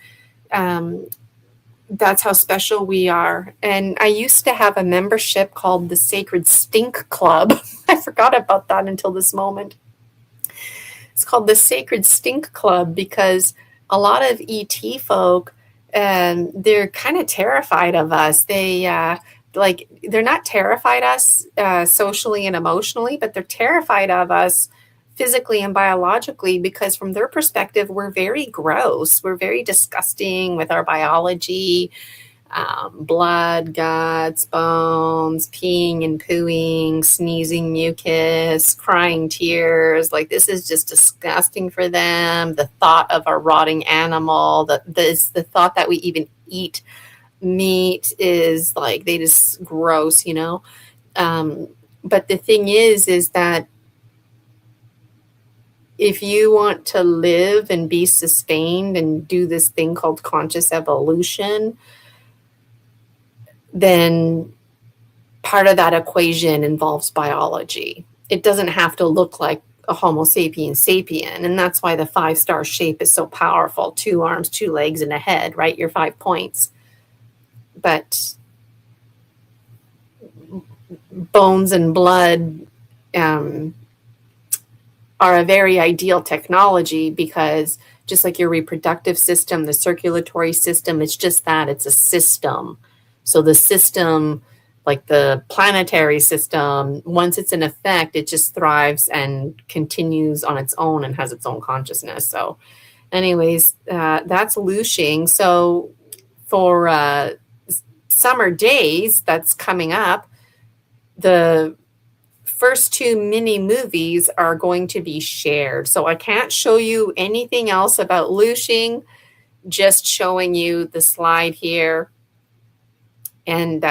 that's how special we are. And I used to have a membership called the Sacred Stink Club. I forgot about that until this moment. It's called the Sacred Stink Club because a lot of ET folk, they're kind of terrified of us. They're not terrified us socially and emotionally, but they're terrified of us physically and biologically, because from their perspective, we're very gross. We're very disgusting with our biology, blood, guts, bones, peeing and pooing, sneezing mucus, crying tears. Like, this is just disgusting for them. The thought of a rotting animal, the thought that we even eat meat is like, they just gross, But the thing is that if you want to live and be sustained and do this thing called conscious evolution, then part of that equation involves biology. It doesn't have to look like a Homo sapiens sapien. And that's why the 5-star shape is so powerful. 2 arms, 2 legs, and a head, right? Your 5 points. But bones and blood are a very ideal technology, because just like your reproductive system, the circulatory system. It's just that, it's a system. So the system, like the planetary system, once it's in effect, it just thrives and continues on its own and has its own consciousness. So anyways, that's Looshing. So for summer days that's coming up, the first 2 mini movies are going to be shared. So I can't show you anything else about Looshing, just showing you the slide here. And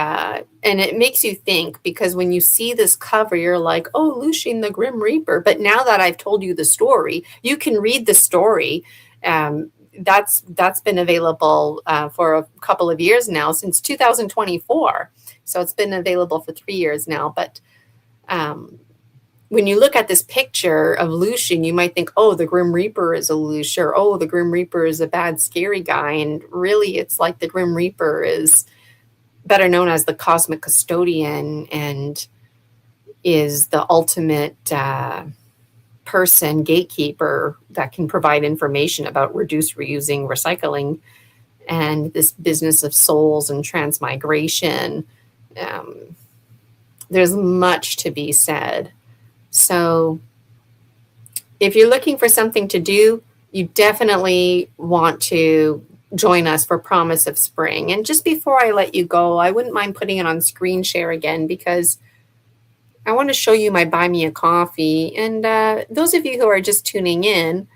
it makes you think, because when you see this cover, you're like, oh, Looshing the Grim Reaper. But now that I've told you the story, you can read the story. That's been available for a couple of years now, since 2024. So it's been available for 3 years now. But when you look at this picture of Looshing, you might think, oh, the Grim Reaper is a loosher. Oh, the Grim Reaper is a bad, scary guy. And really, it's like the Grim Reaper is better known as the cosmic custodian and is the ultimate person, gatekeeper, that can provide information about reduce, reusing, recycling, and this business of souls and transmigration. There's much to be said. So if you're looking for something to do, you definitely want to join us for Promise of Spring. And just before I let you go, I wouldn't mind putting it on screen share again, because I want to show you my Buy Me a Coffee. And those of you who are just tuning in,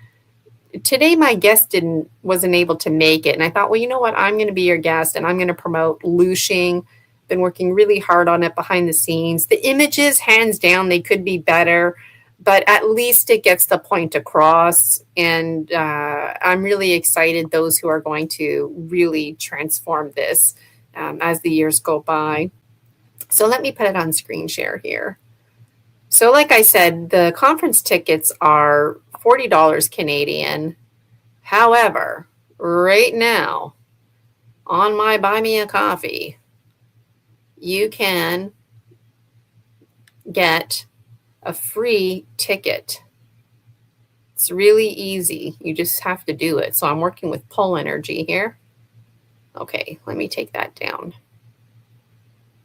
today my guest wasn't able to make it. And I thought, well, you know what? I'm going to be your guest and I'm going to promote Looshing. Been working really hard on it behind the scenes. The images, hands down, they could be better, but at least it gets the point across. And I'm really excited, those who are going to really transform this as the years go by. So let me put it on screen share here. So like I said, the conference tickets are $40 Canadian. However, right now on my Buy Me a Coffee, you can get a free ticket. It's really easy. You just have to do it. So I'm working with pull energy here. Okay, let me take that down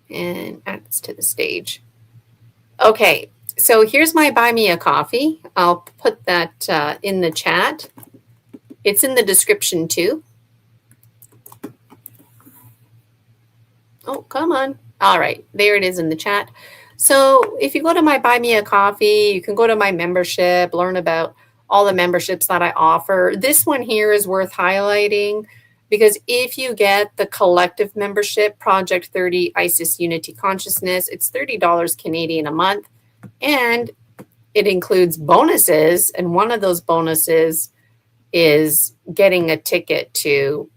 and add this to the stage. Okay, so here's my Buy Me a Coffee. I'll put that in the chat. It's in the description too. Oh, come on. All right, there it is in the chat. So if you go to my Buy Me a Coffee, you can go to my membership, learn about all the memberships that I offer. This one here is worth highlighting, because if you get the collective membership, Project 30 Isis Unity Consciousness, it's $30 Canadian a month, and it includes bonuses. And one of those bonuses is getting a ticket to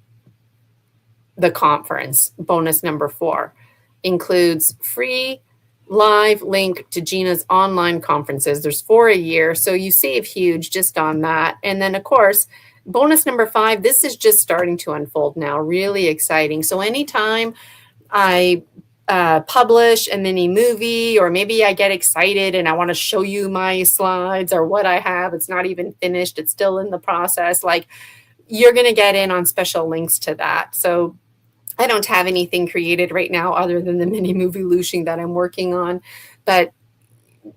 the conference. Bonus number 4 includes free live link to Gina's online conferences. There's 4 a year, so you save huge just on that. And then, of course, bonus number 5, this is just starting to unfold now, really exciting. So anytime I publish a mini movie, or maybe I get excited and I want to show you my slides or what I have, it's not even finished, it's still in the process, like, you're going to get in on special links to that. So I don't have anything created right now other than the mini movie Looshing that I'm working on. But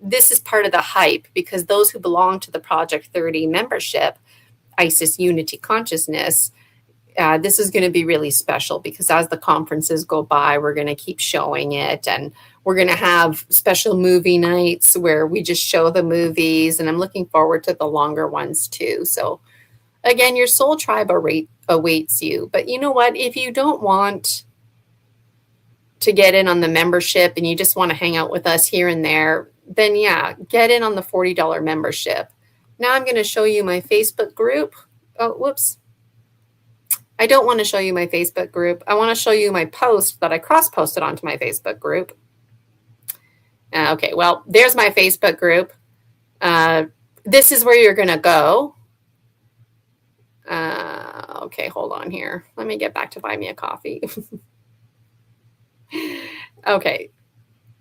this is part of the hype, because those who belong to the Project 30 membership, Isis Unity Consciousness, this is going to be really special, because as the conferences go by, we're going to keep showing it. And we're going to have special movie nights where we just show the movies. And I'm looking forward to the longer ones too. So again, your soul tribe awaits you. But you know what? If you don't want to get in on the membership and you just want to hang out with us here and there, then yeah, get in on the $40 membership. Now I'm going to show you my Facebook group. Oh, whoops. I don't want to show you my Facebook group. I want to show you my post that I cross-posted onto my Facebook group. Okay, well, there's my Facebook group. This is where you're going to go. Okay, hold on here. Let me get back to Buy Me a Coffee. Okay,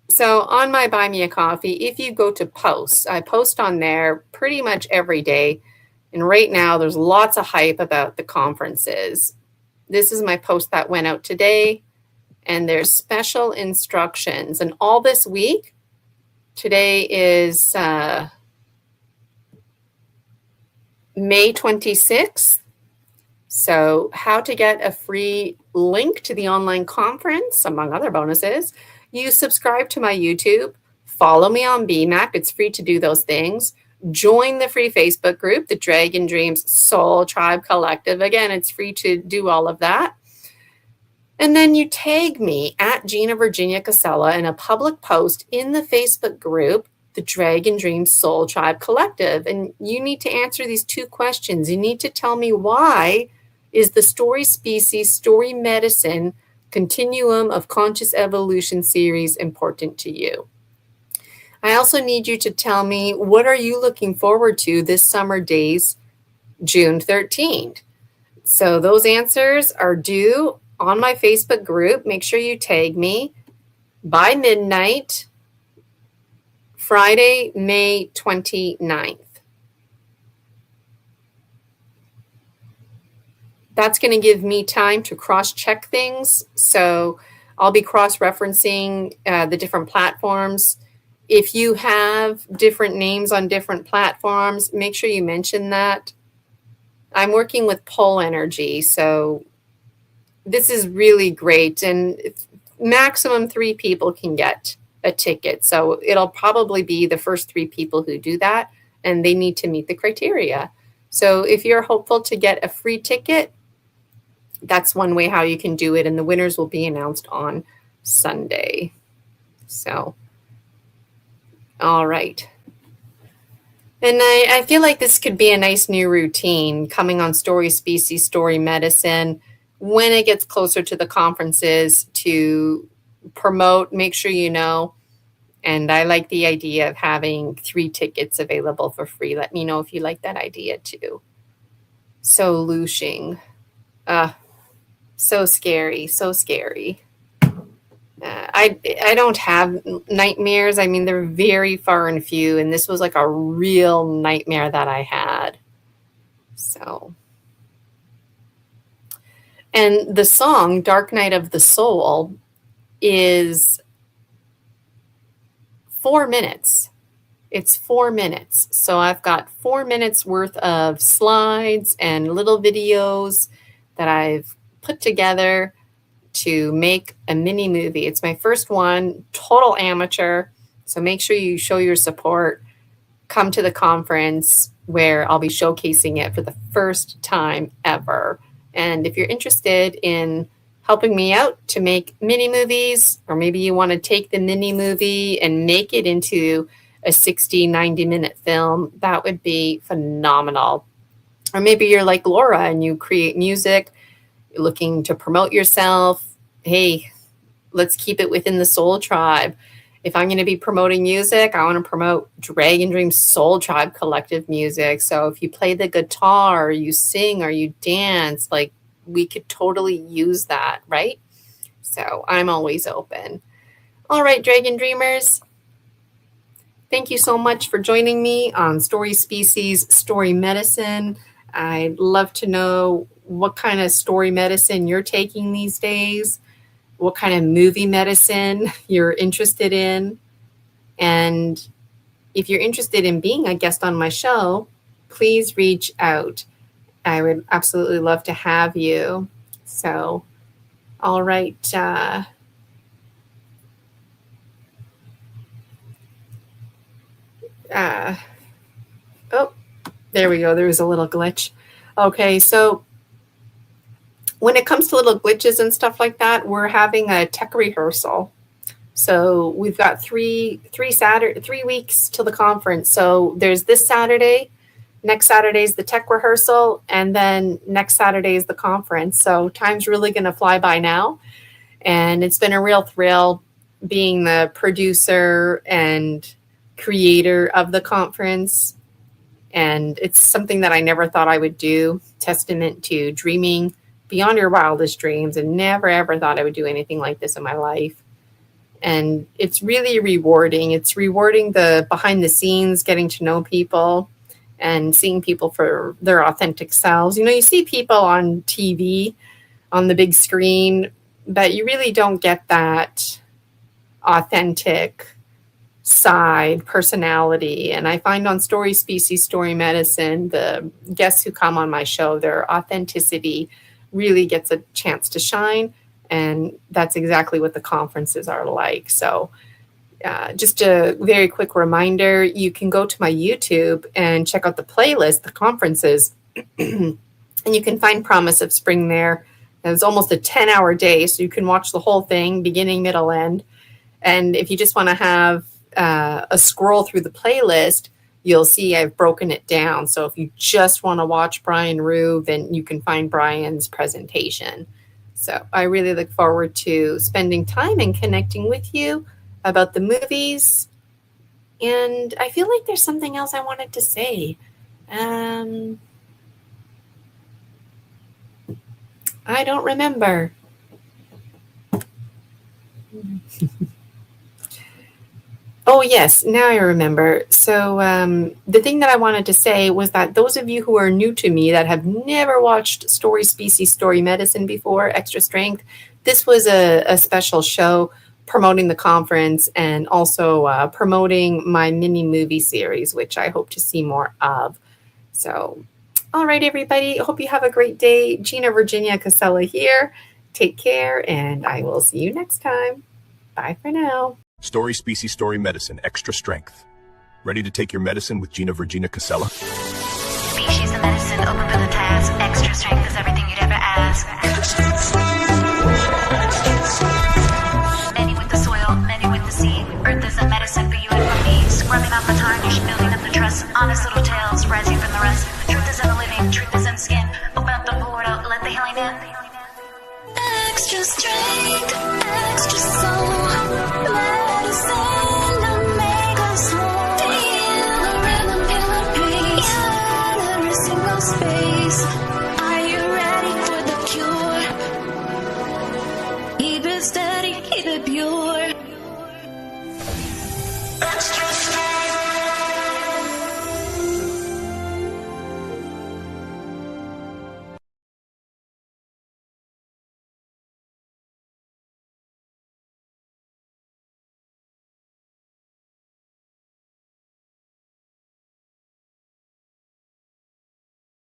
so on my Buy Me a Coffee, if you go to posts, I post on there pretty much every day. And right now, there's lots of hype about the conferences. This is my post that went out today, and there's special instructions. And all this week, today is May 26th. So how to get a free link to the online conference, among other bonuses. You subscribe to my YouTube, follow me on BMAC. It's free to do those things. Join the free Facebook group, the Dragon Dreams Soul Tribe Collective. Again, it's free to do all of that. And then you tag me at Gina Virginia Casella in a public post in the Facebook group, the Dragon Dreams Soul Tribe Collective. And you need to answer these 2 questions. You need to tell me, why is the Story Species, Story Medicine Continuum of Conscious Evolution series important to you? I also need you to tell me, what are you looking forward to this summer days, June 13th? So those answers are due on my Facebook group. Make sure you tag me by midnight, Friday, May 29th. That's going to give me time to cross-check things. So I'll be cross-referencing the different platforms. If you have different names on different platforms, make sure you mention that. I'm working with Pole Energy, so this is really great. And maximum 3 people can get a ticket. So it'll probably be the first 3 people who do that, and they need to meet the criteria. So if you're hopeful to get a free ticket, that's one way how you can do it. And the winners will be announced on Sunday. So, all right. And I feel like this could be a nice new routine coming on Story Species, Story Medicine when it gets closer to the conferences to promote, make sure you know. And I like the idea of having 3 tickets available for free. Let me know if you like that idea too. So Looshing. So scary, so scary. I don't have nightmares. I mean, they're very far and few, and this was like a real nightmare that I had. So, and the song Dark Night of the Soul is 4 minutes. It's 4 minutes. So I've got 4 minutes worth of slides and little videos that I've put together to make a mini movie. It's my first one, total amateur. So make sure you show your support. Come to the conference where I'll be showcasing it for the first time ever. And if you're interested in helping me out to make mini movies, or maybe you want to take the mini movie and make it into a 60, 90-minute film, that would be phenomenal. Or maybe you're like Laura and you create music, you're looking to promote yourself. Hey, let's keep it within the Soul Tribe. If I'm going to be promoting music, I want to promote Dragon Dreams Soul Tribe Collective music. So if you play the guitar, or you sing, or you dance, like, we could totally use that, right? So I'm always open. All right, Dragon Dreamers. Thank you so much for joining me on Story Species, Story Medicine. I'd love to know what kind of story medicine you're taking these days, what kind of movie medicine you're interested in. And if you're interested in being a guest on my show, please reach out. I would absolutely love to have you. So, all right. Oh, there we go. There was a little glitch. Okay, so when it comes to little glitches and stuff like that, we're having a tech rehearsal. So we've got three weeks till the conference. So there's this Saturday, next Saturday is the tech rehearsal, and then next Saturday is the conference. So time's really going to fly by now. And it's been a real thrill being the producer and creator of the conference. And it's something that I never thought I would do, testament to dreaming beyond your wildest dreams, and never ever thought I would do anything like this in my life. And it's really rewarding. It's rewarding the behind the scenes, getting to know people, and seeing people for their authentic selves. You know, you see people on TV, on the big screen, but you really don't get that authentic side, personality. And I find on Story Species, Story Medicine, the guests who come on my show, their authenticity really gets a chance to shine. And that's exactly what the conferences are like. So just a very quick reminder, you can go to my YouTube and check out the playlist, the conferences, and you can find Promise of Spring there. And it's almost a 10-hour day, so you can watch the whole thing, beginning, middle, end. And if you just want to have a scroll through the playlist, you'll see I've broken it down. So if you just want to watch Brian Rue, then you can find Brian's presentation. So I really look forward to spending time and connecting with you about the movies. And I feel like there's something else I wanted to say. I don't remember. Oh, yes, now I remember. So the thing that I wanted to say was that those of you who are new to me that have never watched Story Species, Story Medicine before, Extra Strength, this was a special show promoting the conference and also promoting my mini movie series, which I hope to see more of. So, all right, everybody. Hope you have a great day. Gina, Virginia, Casella here. Take care, and I will see you next time. Bye for now. Story Species, Story Medicine, Extra Strength. Ready to take your medicine with Gina, Virginia, Casella? Species of medicine, open for the task. Extra strength is everything you'd ever ask. Many with the soil, many with the sea. Earth is a medicine for you and for me. Scrubbing off the tarnish, building up the trust. Honest little tales, rising from the rust. The truth is in the living, truth is in skin. Open up the portal, let the healing in. Extra strength, extra soul. Medicine to make us whole. Feel the rhythm, feel the pace. In every single space. Are you ready for the cure? Keep it steady, keep it pure.